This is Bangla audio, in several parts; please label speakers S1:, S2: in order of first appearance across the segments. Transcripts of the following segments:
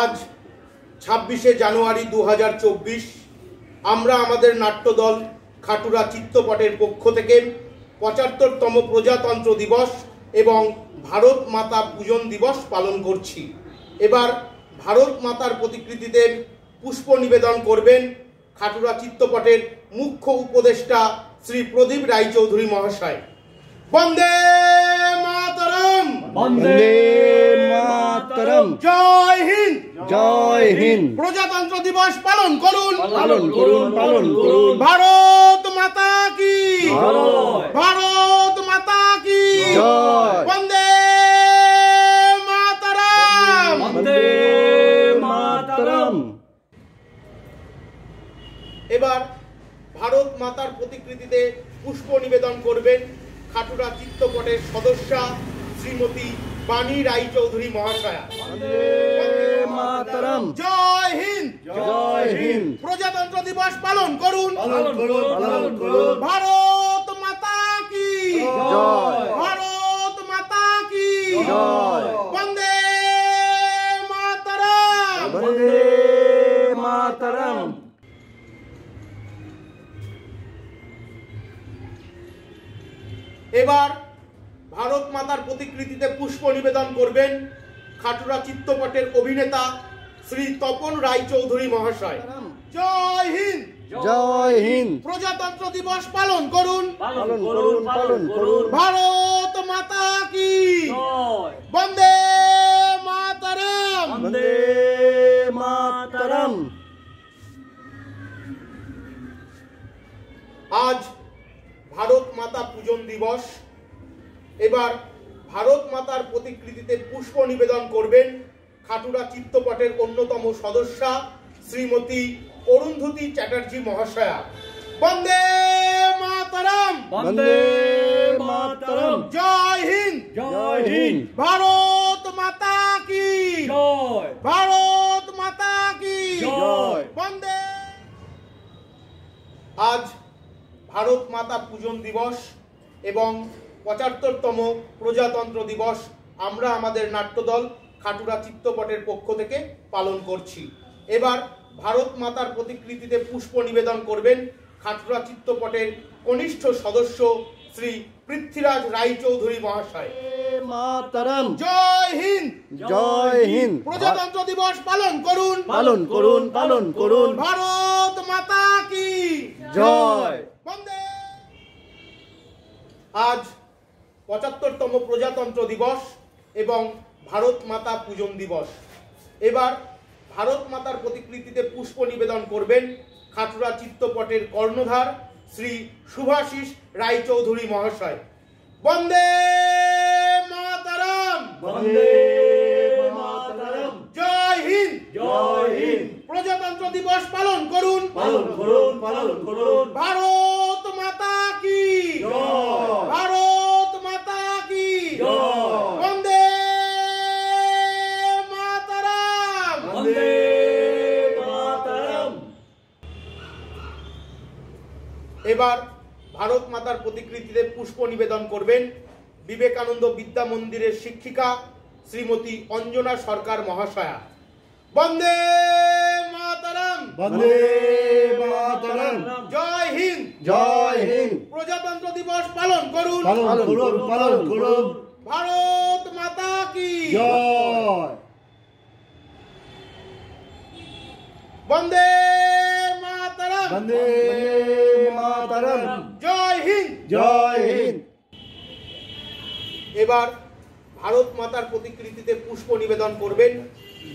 S1: आज 26 জানুয়ারি 2024 আমরা আমাদের নাট্যদল খাটুরা চিত্তপটের পক্ষ থেকে 75তম প্রজাতন্ত্র দিবস এবং ভারত মাতা পূজন দিবস পালন করছি। এবার ভারত মাতার প্রতিকৃতিতে পুষ্প নিবেদন করবেন খাটুরা চিত্তপটের মুখ্য উপদেষ্টা শ্রী প্রদীপ রায়চৌধুরী মহাশয়। বন্দে মাতরম,
S2: বন্দে মাতরম,
S1: জয় হিন্দ,
S2: জয় হিন্দ।
S1: প্রজাতন্ত্র দিবস পালন করুন,
S2: পালন করুন, পালন করুন।
S1: ভারত মাতা কি
S2: জয়,
S1: ভারত মাতা কি
S2: জয়।
S1: বন্দে মাতরম,
S2: বন্দে মাতরম।
S1: এবার ভারত মাতার প্রতিকৃতিতে পুষ্প নিবেদন করবেন খাটুরা চিত্তপটের সদস্যা শ্রীমতী বাণী রায়চৌধুরী মহাশয়া।
S2: বন্দে মাতরম,
S1: জয় হিন্দ,
S2: জয় হিন্দ।
S1: প্রজাতন্ত্র দিবস পালন করুন,
S2: পালন করুন, পালন করুন।
S1: ভারত মাতা কি
S2: জয়,
S1: ভারত মাতা কি
S2: জয়।
S1: বন্দে মাতরম,
S2: বন্দে মাতরম।
S1: এবার ভারত মাতার প্রতিকৃতিতে পুষ্প নিবেদন করবেন খাটুরা চিত্তপটের অভিনেতা শ্রী তপন রায়চৌধুরী মহাশয়। জয় হিন্দ,
S2: জয় হিন্দ।
S1: প্রজাতন্ত্র দিবস পালন করুন,
S2: পালন করুন, পালন করুন।
S1: ভারত মাতা কি
S2: জয়,
S1: বন্দে মাতরম।
S2: বন্দে মাতরম।
S1: আজ ভারত মাতা পূজন দিবস। এবার ভারত মাতার প্রতিকৃতিতে পুষ্প নিবেদন করবেন খাটুরা চিত্তপটের অন্যতম সদস্যা শ্রীমতী অরুন্ধতী চ্যাটার্জি মহাশয়া। বন্দে মাতরম,
S2: বন্দে মাতরম।
S1: জয় হিন্দ,
S2: জয় হিন্দ।
S1: ভারত মাতা কি
S2: জয়,
S1: ভারত মাতা কি
S2: জয়।
S1: বন্দে আজ ভারত মাতা পূজন দিবস এবং ৭৫তম প্রজাতন্ত্র দিবস আমরা আমাদের নাট্যদল খাটুরা চিত্তপটের পক্ষ থেকে পালন করছি। এবার ভারত মাতার প্রতিকৃতিতে পুষ্প নিবেদন করবেন খাটুরা চিত্তপটের কনিষ্ঠ সদস্য শ্রী পৃথ্বীরাজ রায়চৌধুরী মহাশয়।
S3: মাতরম।
S1: জয় হিন্দ।
S3: জয় হিন্দ।
S1: প্রজাতন্ত্র দিবস পালন করুন।
S3: পালন করুন, পালন করুন।
S1: ভারত মাতা কি
S3: জয়।
S1: বন্দে। আজ ৭৫তম প্রজাতন্ত্র দিবস এবং ভারত মাতা পূজন দিবস। এবার ভারত মাতার প্রতিকৃতিতে পুষ্প নিবেদন করবেন খাটুরা চিত্তপটের কর্ণধার শ্রী শুভাশিস রায়চৌধুরী মহাশয়। বন্দে মাতরম।
S2: বন্দে মাতরম।
S1: জয় হিন্দ।
S2: জয় হিন্দ।
S1: প্রজাতন্ত্র দিবস পালন করুন।
S2: পালন করুন, পালন করুন।
S1: ভারত মাতা কি
S2: জয়।
S1: ভারত মাতা কি
S2: জয়।
S1: বন্দে মাতরম।
S2: বন্দে মাতরম।
S1: এবার ভারত মাতার প্রতিকৃতিতে পুষ্প নিবেদন করবেন বিবেকানন্দ বিদ্যা মন্দিরের শিক্ষিকা শ্রীমতী অঞ্জনা সরকার মহাশয়া। বন্দে মাতরম।
S3: বন্দে মাতরম।
S1: জয় হিন্দ।
S3: জয় হিন্দ।
S1: প্রজাতন্ত্র দিবস পালন করুন।
S3: পালন করুন, পালন করুন।
S1: ভারত মাতা কি
S3: জয়।
S1: বন্দে মাতরম।
S3: বন্দে মাতরম।
S1: জয় হিন্দ।
S3: জয় হিন্দ।
S1: এবার ভারত মাতার প্রতিকৃতিতে পুষ্প নিবেদন করবেন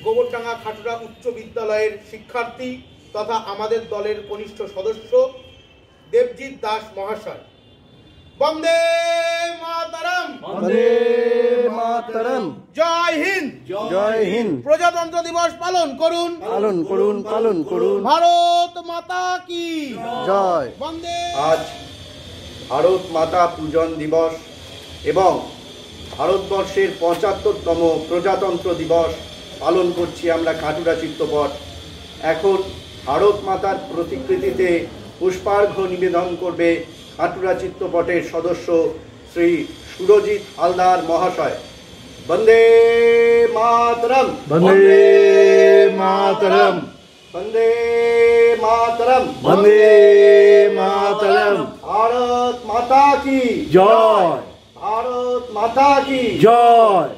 S1: গোবরডাঙ্গা খাটুরা উচ্চ বিদ্যালয়ের শিক্ষার্থী তথা আমাদের দলের কনিষ্ঠ সদস্য দেবজিৎ দাস মহাশয়। বন্দে মাতরম।
S3: বন্দে মাতরম।
S1: জয় হিন্দ।
S3: জয় হিন্দ।
S1: প্রজাতন্ত্র দিবস পালন করুন।
S3: পালন করুন, পালন করুন।
S1: ভারত মাতা কি
S3: জয়।
S1: বন্দে।
S4: আজ ভারত মাতা পূজন দিবস এবং ভারতবর্ষের ৭৫তম প্রজাতন্ত্র দিবস পালন করছি আমরা খাটুরা চিত্তপট। এখন ভারত মাতার প্রতিকৃতিতে পুষ্পার্ঘ্য নিবেদন করবে খাটুরা চিত্তপটের সদস্য শ্রী সুরজিৎ হালদার মহাশয়। বন্দে মাতরম।
S3: বন্দে মাতরম।
S4: বন্দে মাতরম।
S3: বন্দে মাতরম।
S4: ভারত মাতা কি
S3: জয়।
S4: ভারত মাতা কি
S3: জয়।